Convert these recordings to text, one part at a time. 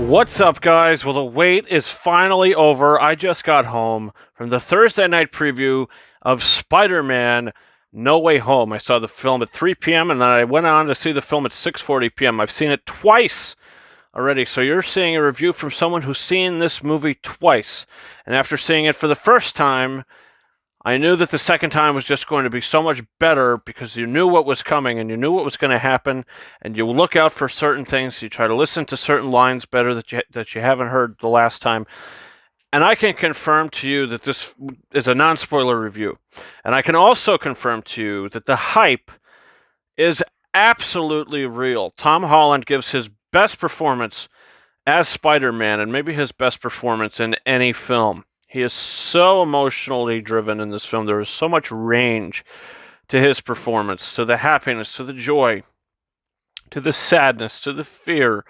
What's up, guys? Well, the wait is finally over. I just got home from the Thursday night preview of Spider-Man No Way Home. I saw the film at 3 p.m. and then I went on to see the film at 6:40 p.m. I've seen it twice already, so you're seeing a review from someone who's seen this movie twice. And after seeing it for the first time, I knew that the second time was just going to be so much better because you knew what was coming and you knew what was going to happen, and you look out for certain things. You try to listen to certain lines better that you haven't heard the last time. And I can confirm to you that this is a non-spoiler review. And I can also confirm to you that the hype is absolutely real. Tom Holland gives his best performance as Spider-Man, and maybe his best performance in any film. He is so emotionally driven in this film. There is so much range to his performance, to the happiness, to the joy, to the sadness, to the fear.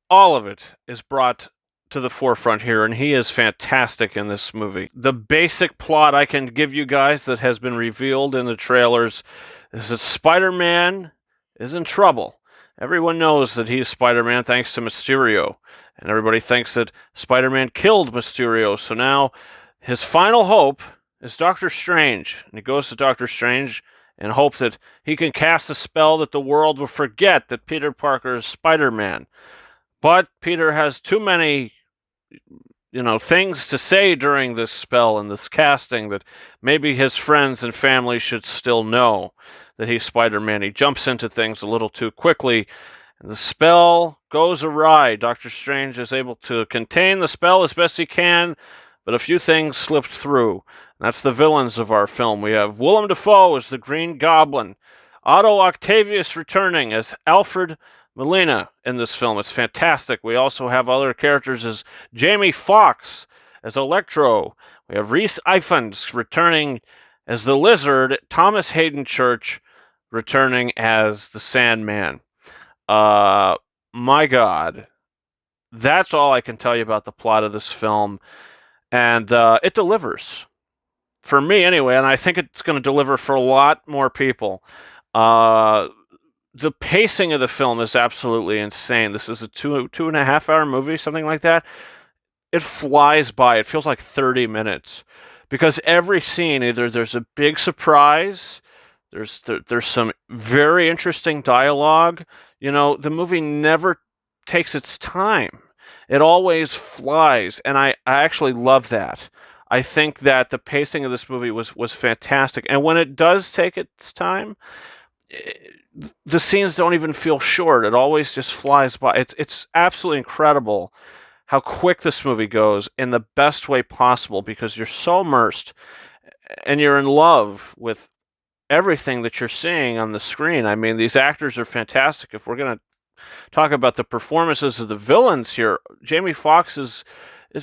All of it is brought to the forefront here, and he is fantastic in this movie. The basic plot I can give you guys that has been revealed in the trailers is that Spider-Man is in trouble. Everyone knows that he's Spider-Man thanks to Mysterio, and everybody thinks that Spider-Man killed Mysterio, so now his final hope is Doctor Strange, and he goes to Doctor Strange in hope that he can cast a spell that the world will forget that Peter Parker is Spider-Man. But Peter has too many, things to say during this spell and this casting that maybe his friends and family should still know that he's Spider-Man. He jumps into things a little too quickly, and the spell goes awry. Doctor Strange is able to contain the spell as best he can, but a few things slipped through. And that's the villains of our film. We have Willem Dafoe as the Green Goblin, Otto Octavius returning as Alfred Molina in this film. It's fantastic. We also have other characters as Jamie Foxx as Electro. We have Rhys Ifans returning as the Lizard, Thomas Hayden Church returning as the Sandman. My God. That's all I can tell you about the plot of this film. And it delivers. For me, anyway, and I think it's going to deliver for a lot more people. The pacing of the film is absolutely insane. This is a two and a half hour movie, something like that. It flies by. It feels like 30 minutes because every scene, either there's a big surprise, there's some very interesting dialogue. The movie never takes its time. It always flies, and I actually love that. I think that the pacing of this movie was fantastic, and when it does take its time, the scenes don't even feel short. It always just flies by. It's absolutely incredible how quick this movie goes in the best way possible because you're so immersed and you're in love with everything that you're seeing on the screen. I mean, these actors are fantastic. If we're going to talk about the performances of the villains here, Jamie Foxx is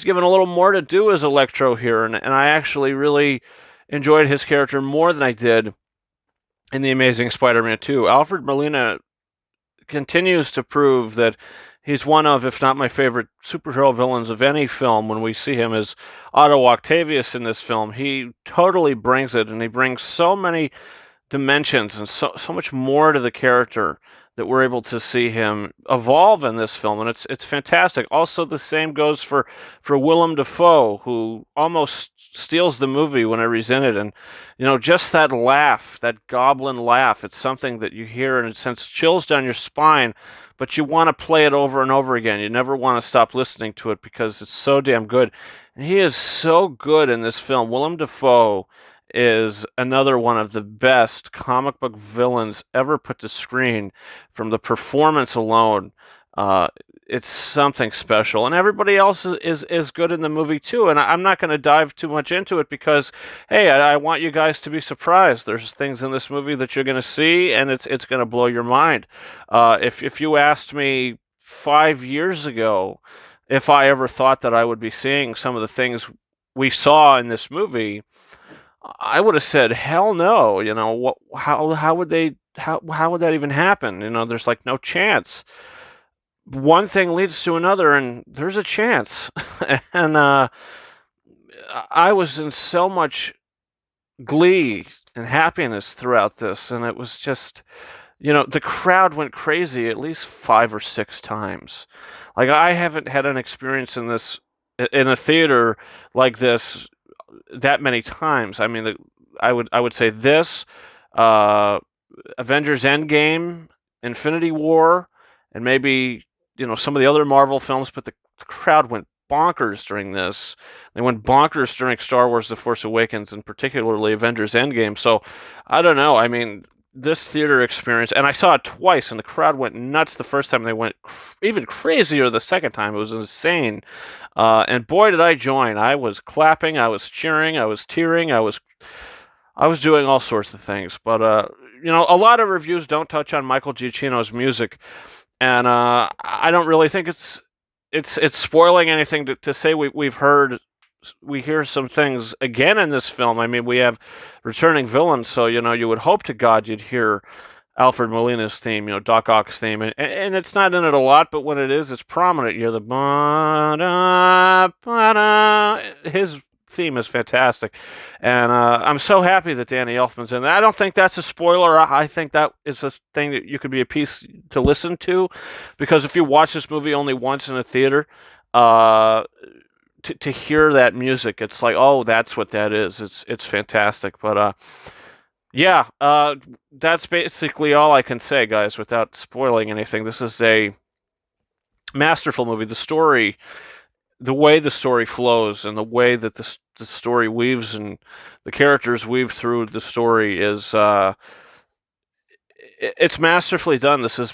given a little more to do as Electro here, and I actually really enjoyed his character more than I did in The Amazing Spider-Man 2. Alfred Molina continues to prove that he's one of, if not my favorite, superhero villains of any film. When we see him as Otto Octavius in this film, he totally brings it, and he brings so many dimensions and so much more to the character that we're able to see him evolve in this film, and it's fantastic. Also, the same goes for Willem Dafoe, who almost steals the movie whenever he's in it, and just that laugh, that goblin laugh, it's something that you hear and it sends chills down your spine, but you want to play it over and over again. You never want to stop listening to it because it's so damn good, and he is so good in this film. Willem Dafoe is another one of the best comic book villains ever put to screen. From the performance alone, it's something special, and everybody else is good in the movie too. And I'm not going to dive too much into it because, hey, I want you guys to be surprised. There's things in this movie that you're going to see, and it's going to blow your mind. If you asked me 5 years ago if I ever thought that I would be seeing some of the things we saw in this movie, I would have said, hell no. How would that even happen? There's like no chance. One thing leads to another, and there's a chance. And I was in so much glee and happiness throughout this, and it was just the crowd went crazy at least 5 or 6 times. Like, I haven't had an experience in a theater like this that many times. I mean, I would say this, uh, Avengers Endgame, Infinity War, and maybe some of the other Marvel films, but the crowd went bonkers during this. They went bonkers during Star Wars: The Force Awakens, and particularly Avengers Endgame. So I don't know. I mean, this theater experience, and I saw it twice, and the crowd went nuts the first time. They went even crazier the second time. It was insane. And boy, did I join! I was clapping, I was cheering, I was tearing, I was doing all sorts of things. But a lot of reviews don't touch on Michael Giacchino's music, and I don't really think it's spoiling anything to say we hear some things again in this film. I mean, we have returning villains, so you would hope to God you'd hear Alfred Molina's theme, Doc Ock's theme, and it's not in it a lot, but when it is, it's prominent. You hear the ba-da, ba-da. His theme is fantastic, and I'm so happy that Danny Elfman's in. I don't think that's a spoiler. I think that is a thing that you could be a piece to listen to, because if you watch this movie only once in a theater, uh, to hear that music, it's like, oh, that's what that is. It's fantastic, but. Yeah, that's basically all I can say, guys, without spoiling anything. This is a masterful movie. The way the story flows, and the way that the story weaves and the characters weave through the story is, it's masterfully done. This is,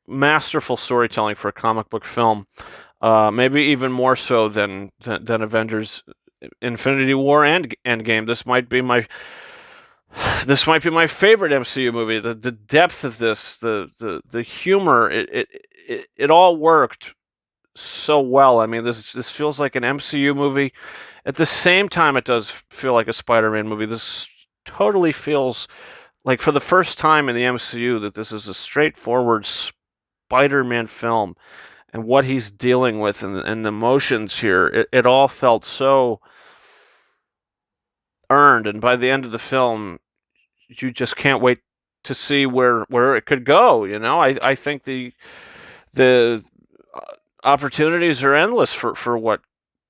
masterful storytelling for a comic book film. Maybe even more so than Avengers Infinity War and Endgame. This might be my favorite MCU movie. The depth of this, the humor, it all worked so well. I mean, this feels like an MCU movie. At the same time, it does feel like a Spider-Man movie. This totally feels like, for the first time in the MCU, that this is a straightforward Spider-Man film, and what he's dealing with, and the emotions here. It all felt so earned, and by the end of the film, you just can't wait to see where it could go. I think the opportunities are endless for what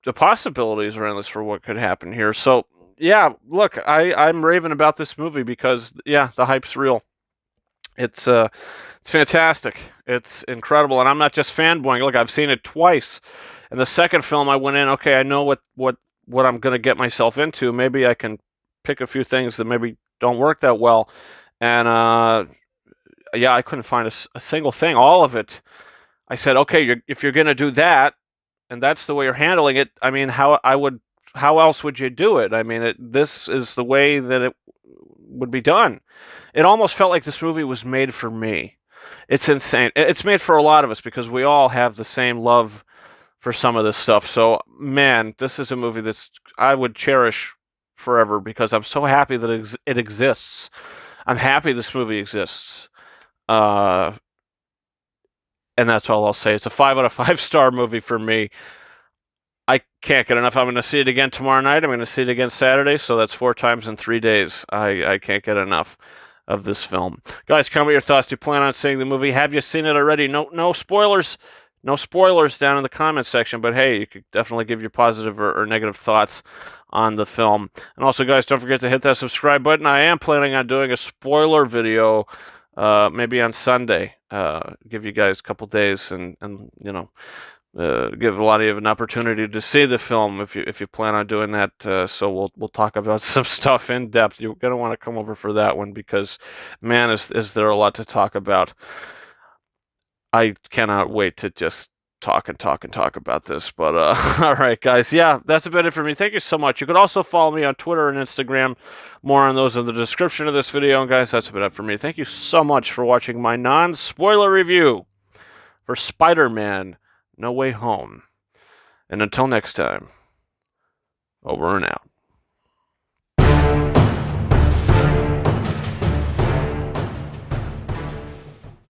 the possibilities are endless for what could happen here. So yeah, look, I'm raving about this movie because, yeah, the hype's real. It's fantastic. It's incredible, and I'm not just fanboying. Look, I've seen it twice. And the second film, I went in, okay, I know what I'm going to get myself into. Maybe I can pick a few things that maybe don't work that well. And yeah, I couldn't find a single thing. All of it, I said, okay, if you're going to do that, and that's the way you're handling it, I mean, how else would you do it? I mean, this is the way that it would be done. It almost felt like this movie was made for me. It's insane. It's made for a lot of us because we all have the same love for some of this stuff. So, man, this is a movie I would cherish forever, because I'm so happy that it exists. I'm happy this movie exists. And that's all I'll say. It's a 5 out of 5 star movie for me. I can't get enough. I'm going to see it again tomorrow night. I'm going to see it again Saturday. So that's 4 times in 3 days. I can't get enough of this film. Guys, comment your thoughts. Do you plan on seeing the movie? Have you seen it already? No spoilers. No spoilers down in the comment section. But hey, you could definitely give your positive or negative thoughts on the film. And also, guys, don't forget to hit that subscribe button. I am planning on doing a spoiler video maybe on Sunday. Give you guys a couple days and give a lot of you an opportunity to see the film if you plan on doing that. So we'll talk about some stuff in depth. You're gonna want to come over for that one, because, man, is there a lot to talk about. I cannot wait to just talk and talk and talk about this. But all right, guys, yeah, that's about it for me. Thank you so much. You could also follow me on Twitter and Instagram. More on those in the description of this video. And guys, that's about it for me. Thank you so much for watching my non-spoiler review for Spider-Man No Way Home. And until next time, over and out.